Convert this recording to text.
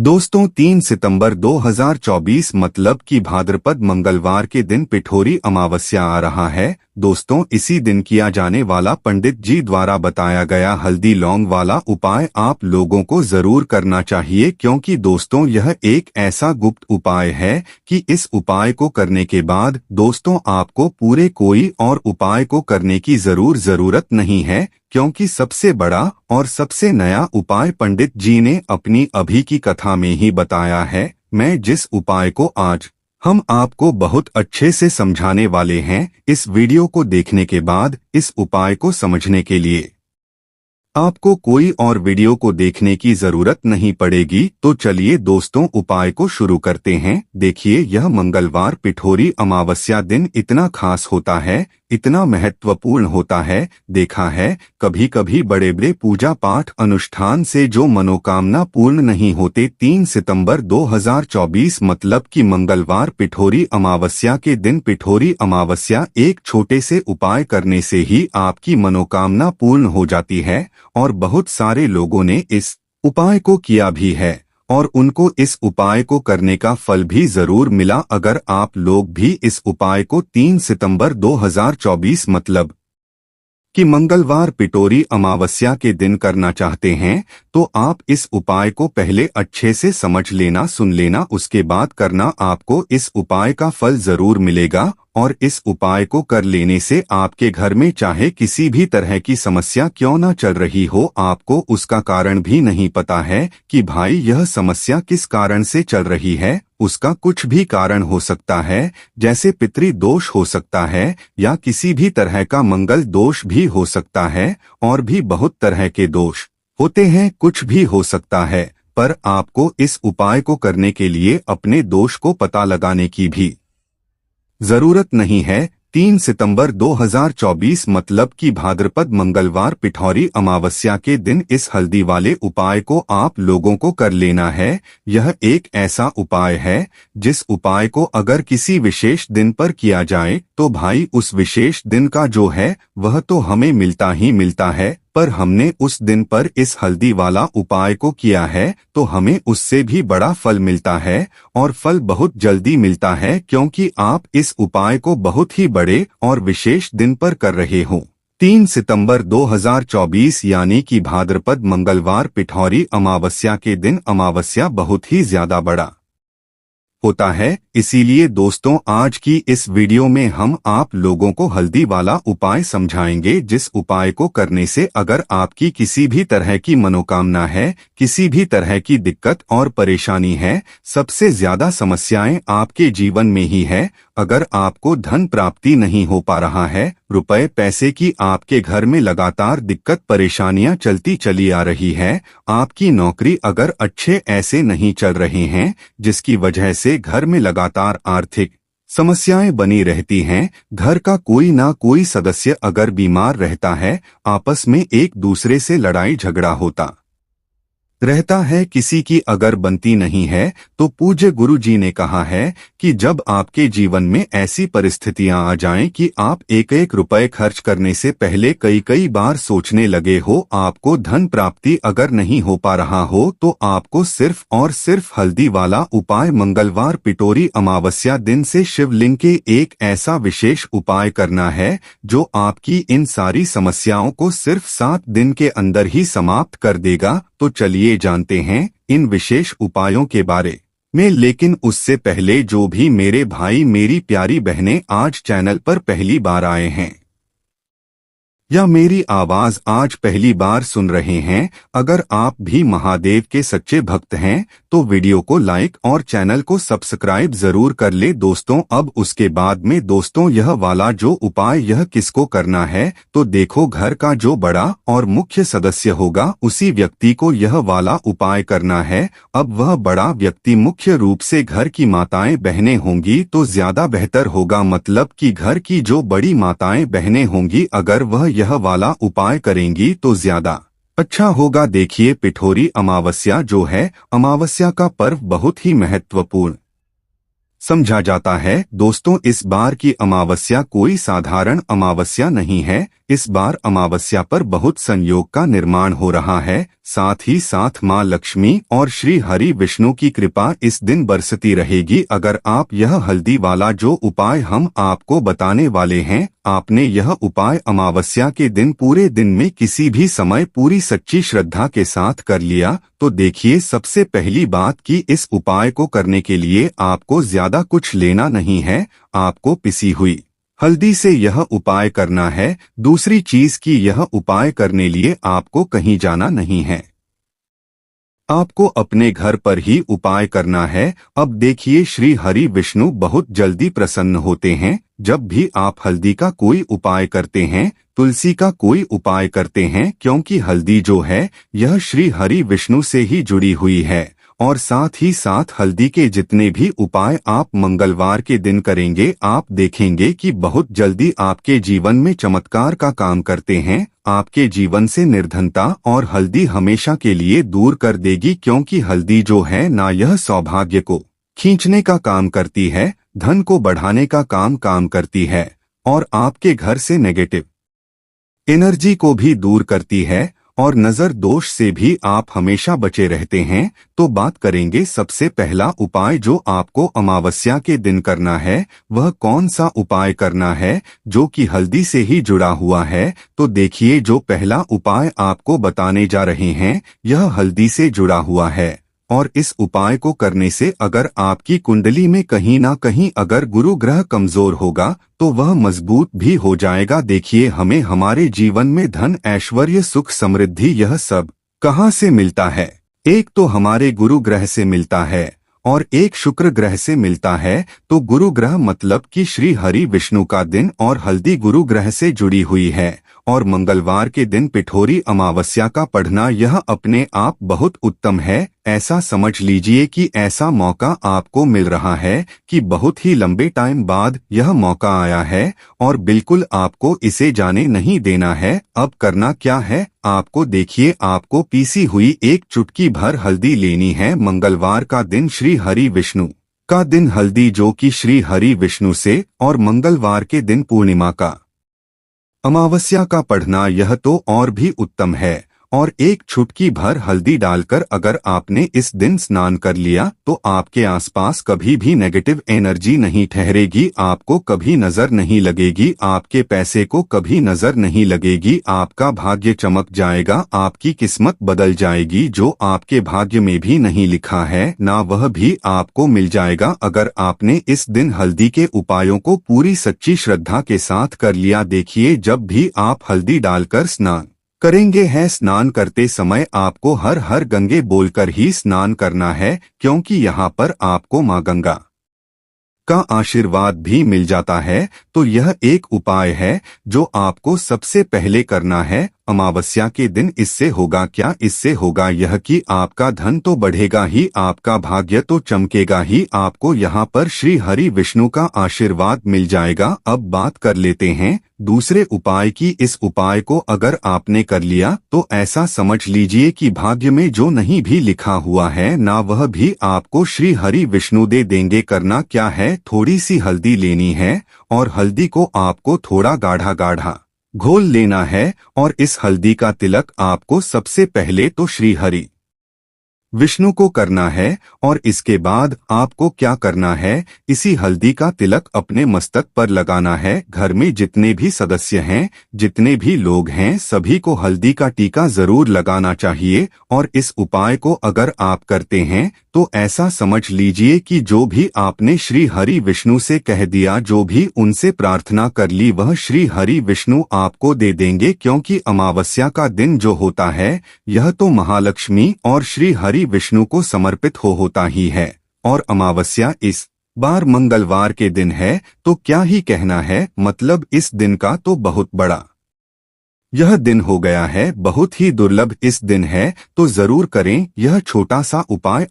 दोस्तों 3 सितंबर 2024 मतलब कि भाद्रपद मंगलवार के दिन पिठोरी अमावस्या आ रहा है। दोस्तों इसी दिन किया जाने वाला पंडित जी द्वारा बताया गया हल्दी लौंग वाला उपाय आप लोगों को जरूर करना चाहिए, क्योंकि दोस्तों यह एक ऐसा गुप्त उपाय है कि इस उपाय को करने के बाद दोस्तों आपको पूरे कोई और उपाय को करने की जरूरत नहीं है, क्योंकि सबसे बड़ा और सबसे नया उपाय पंडित जी ने अपनी अभी की कथा में ही बताया है। मैं जिस उपाय को आज हम आपको बहुत अच्छे से समझाने वाले हैं, इस वीडियो को देखने के बाद इस उपाय को समझने के लिए आपको कोई और वीडियो को देखने की जरूरत नहीं पड़ेगी। तो चलिए दोस्तों उपाय को शुरू करते हैं। देखिए यह मंगलवार पिठोरी अमावस्या दिन इतना खास होता है, इतना महत्वपूर्ण होता है। देखा है कभी कभी बड़े बड़े पूजा पाठ अनुष्ठान से जो मनोकामना पूर्ण नहीं होते। 3 सितंबर 2024 मतलब कि मंगलवार पिठोरी अमावस्या के दिन पिठोरी अमावस्या एक छोटे से उपाय करने से ही आपकी मनोकामना पूर्ण हो जाती है, और बहुत सारे लोगों ने इस उपाय को किया भी है और उनको इस उपाय को करने का फल भी जरूर मिला। अगर आप लोग भी इस उपाय को 3 सितंबर 2024 मतलब कि मंगलवार पिठोरी अमावस्या के दिन करना चाहते हैं, तो आप इस उपाय को पहले अच्छे से समझ लेना, सुन लेना, उसके बाद करना। आपको इस उपाय का फल जरूर मिलेगा, और इस उपाय को कर लेने से आपके घर में चाहे किसी भी तरह की समस्या क्यों न चल रही हो, आपको उसका कारण भी नहीं पता है कि भाई यह समस्या किस कारण से चल रही है। उसका कुछ भी कारण हो सकता है, जैसे पितृ दोष हो सकता है या किसी भी तरह का मंगल दोष भी हो सकता है, और भी बहुत तरह के दोष होते हैं, कुछ भी हो सकता है। पर आपको इस उपाय को करने के लिए अपने दोष को पता लगाने की भी जरूरत नहीं है। 3 सितंबर 2024 मतलब कि भाद्रपद मंगलवार पिठोरी अमावस्या के दिन इस हल्दी वाले उपाय को आप लोगों को कर लेना है। यह एक ऐसा उपाय है जिस उपाय को अगर किसी विशेष दिन पर किया जाए तो भाई उस विशेष दिन का जो है वह तो हमें मिलता ही मिलता है, पर हमने उस दिन पर इस हल्दी वाला उपाय को किया है तो हमें उससे भी बड़ा फल मिलता है, और फल बहुत जल्दी मिलता है, क्योंकि आप इस उपाय को बहुत ही बड़े और विशेष दिन पर कर रहे हो। 3 सितंबर 2024 यानी कि भाद्रपद मंगलवार पिठोरी अमावस्या के दिन अमावस्या बहुत ही ज्यादा बड़ा होता है। इसीलिए दोस्तों आज की इस वीडियो में हम आप लोगों को हल्दी वाला उपाय समझाएंगे, जिस उपाय को करने से अगर आपकी किसी भी तरह की मनोकामना है, किसी भी तरह की दिक्कत और परेशानी है, सबसे ज्यादा समस्याएं आपके जीवन में ही है। अगर आपको धन प्राप्ति नहीं हो पा रहा है, रुपए पैसे की आपके घर में लगातार दिक्कत परेशानियां चलती चली आ रही है, आपकी नौकरी अगर अच्छे ऐसे नहीं चल रहे हैं, जिसकी वजह से घर में लगातार आर्थिक समस्याएं बनी रहती हैं, घर का कोई ना कोई सदस्य अगर बीमार रहता है, आपस में एक दूसरे से लड़ाई झगड़ा होता रहता है, किसी की अगर बनती नहीं है, तो पूज्य गुरु जी ने कहा है कि जब आपके जीवन में ऐसी परिस्थितियां आ जाएं कि आप एक एक रुपए खर्च करने से पहले कई बार सोचने लगे हो, आपको धन प्राप्ति अगर नहीं हो पा रहा हो, तो आपको सिर्फ और सिर्फ हल्दी वाला उपाय मंगलवार पिठोरी अमावस्या दिन से शिवलिंग के एक ऐसा विशेष उपाय करना है जो आपकी इन सारी समस्याओं को सिर्फ 7 दिन के अंदर ही समाप्त कर देगा। तो चलिए जानते हैं इन विशेष उपायों के बारे में, लेकिन उससे पहले जो भी मेरे भाई मेरी प्यारी बहनें आज चैनल पर पहली बार आए हैं या मेरी आवाज आज पहली बार सुन रहे हैं, अगर आप भी महादेव के सच्चे भक्त हैं तो वीडियो को लाइक और चैनल को सब्सक्राइब जरूर कर ले दोस्तों। अब उसके बाद में दोस्तों यह वाला जो उपाय यह किसको करना है, तो देखो घर का जो बड़ा और मुख्य सदस्य होगा उसी व्यक्ति को यह वाला उपाय करना है। अब वह बड़ा व्यक्ति मुख्य रूप से घर की माताएं बहनें होंगी तो ज्यादा बेहतर होगा, मतलब कि घर की जो बड़ी माताएं बहनें होंगी अगर वह यह वाला उपाय करेंगी तो ज्यादा अच्छा होगा। देखिए पिठोरी अमावस्या जो है, अमावस्या का पर्व बहुत ही महत्वपूर्ण समझा जाता है। दोस्तों इस बार की अमावस्या कोई साधारण अमावस्या नहीं है, इस बार अमावस्या पर बहुत संयोग का निर्माण हो रहा है। साथ ही साथ माँ लक्ष्मी और श्री हरि विष्णु की कृपा इस दिन बरसती रहेगी। अगर आप यह हल्दी वाला जो उपाय हम आपको बताने वाले हैं, आपने यह उपाय अमावस्या के दिन पूरे दिन में किसी भी समय पूरी सच्ची श्रद्धा के साथ कर लिया, तो देखिए सबसे पहली बात कि इस उपाय को करने के लिए आपको ज्यादा कुछ लेना नहीं है, आपको पिसी हुई हल्दी से यह उपाय करना है। दूसरी चीज कि यह उपाय करने लिए आपको कहीं जाना नहीं है, आपको अपने घर पर ही उपाय करना है। अब देखिए श्री हरि विष्णु बहुत जल्दी प्रसन्न होते हैं जब भी आप हल्दी का कोई उपाय करते हैं, तुलसी का कोई उपाय करते हैं, क्योंकि हल्दी जो है यह श्री हरि विष्णु से ही जुड़ी हुई है। और साथ ही साथ हल्दी के जितने भी उपाय आप मंगलवार के दिन करेंगे, आप देखेंगे कि बहुत जल्दी आपके जीवन में चमत्कार का काम करते हैं, आपके जीवन से निर्धनता और हल्दी हमेशा के लिए दूर कर देगी। क्योंकि हल्दी जो है ना यह सौभाग्य को खींचने का काम करती है, धन को बढ़ाने का काम करती है और आपके घर से नेगेटिव एनर्जी को भी दूर करती है और नजर दोष से भी आप हमेशा बचे रहते हैं। तो बात करेंगे सबसे पहला उपाय जो आपको अमावस्या के दिन करना है, वह कौन सा उपाय करना है जो कि हल्दी से ही जुड़ा हुआ है। तो देखिए जो पहला उपाय आपको बताने जा रहे हैं यह हल्दी से जुड़ा हुआ है और इस उपाय को करने से अगर आपकी कुंडली में कहीं ना कहीं अगर गुरु ग्रह कमजोर होगा तो वह मजबूत भी हो जाएगा। देखिए हमें हमारे जीवन में धन, ऐश्वर्य, सुख, समृद्धि यह सब कहाँ से मिलता है? एक तो हमारे गुरु ग्रह से मिलता है और एक शुक्र ग्रह से मिलता है। तो गुरु ग्रह मतलब कि श्री हरि विष्णु का दिन और हल्दी गुरु ग्रह से जुड़ी हुई है। और मंगलवार के दिन पिठोरी अमावस्या का पढ़ना यह अपने आप बहुत उत्तम है। ऐसा समझ लीजिए कि ऐसा मौका आपको मिल रहा है कि बहुत ही लंबे टाइम बाद यह मौका आया है और बिल्कुल आपको इसे जाने नहीं देना है। अब करना क्या है, आपको देखिए आपको पीसी हुई एक चुटकी भर हल्दी लेनी है। मंगलवार का दिन श्री हरि विष्णु का दिन हल्दी जो कि श्री हरि विष्णु से और मंगलवार के दिन पूर्णिमा का अमावस्या का पढ़ना यह तो और भी उत्तम है। और एक चुटकी भर हल्दी डालकर अगर आपने इस दिन स्नान कर लिया तो आपके आसपास कभी भी नेगेटिव एनर्जी नहीं ठहरेगी, आपको कभी नजर नहीं लगेगी, आपके पैसे को कभी नजर नहीं लगेगी, आपका भाग्य चमक जाएगा, आपकी किस्मत बदल जाएगी। जो आपके भाग्य में भी नहीं लिखा है ना वह भी आपको मिल जाएगा अगर आपने इस दिन हल्दी के उपायों को पूरी सच्ची श्रद्धा के साथ कर लिया। देखिए जब भी आप हल्दी डालकर स्नान करेंगे हैं, स्नान करते समय आपको हर हर गंगे बोलकर ही स्नान करना है, क्योंकि यहाँ पर आपको माँ गंगा का आशीर्वाद भी मिल जाता है। तो यह एक उपाय है जो आपको सबसे पहले करना है अमावस्या के दिन। इससे होगा क्या, इससे होगा यह कि आपका धन तो बढ़ेगा ही, आपका भाग्य तो चमकेगा ही, आपको यहाँ पर श्री हरि विष्णु का आशीर्वाद मिल जाएगा। अब बात कर लेते हैं दूसरे उपाय की। इस उपाय को अगर आपने कर लिया तो ऐसा समझ लीजिए कि भाग्य में जो नहीं भी लिखा हुआ है ना वह भी आपको श्री हरि विष्णु दे देंगे। करना क्या है, थोड़ी सी हल्दी लेनी है और हल्दी को आपको थोड़ा गाढ़ा गाढ़ा घोल लेना है और इस हल्दी का तिलक आपको सबसे पहले तो श्री हरि विष्णु को करना है। और इसके बाद आपको क्या करना है, इसी हल्दी का तिलक अपने मस्तक पर लगाना है। घर में जितने भी सदस्य हैं, जितने भी लोग हैं, सभी को हल्दी का टीका जरूर लगाना चाहिए। और इस उपाय को अगर आप करते हैं तो ऐसा समझ लीजिए कि जो भी आपने श्री हरि विष्णु से कह दिया, जो भी उनसे प्रार्थना कर ली, वह श्री हरि विष्णु आपको दे देंगे। क्योंकि अमावस्या का दिन जो होता है यह तो महालक्ष्मी और श्री हरि विष्णु को समर्पित होता ही है। और अमावस्या इस बार मंगलवार के दिन है तो क्या ही कहना है, मतलब इस दिन का तो बहुत बड़ा यह दिन हो गया है, बहुत ही दुर्लभ इस दिन है। तो जरूर करें यह छोटा सा उपाय।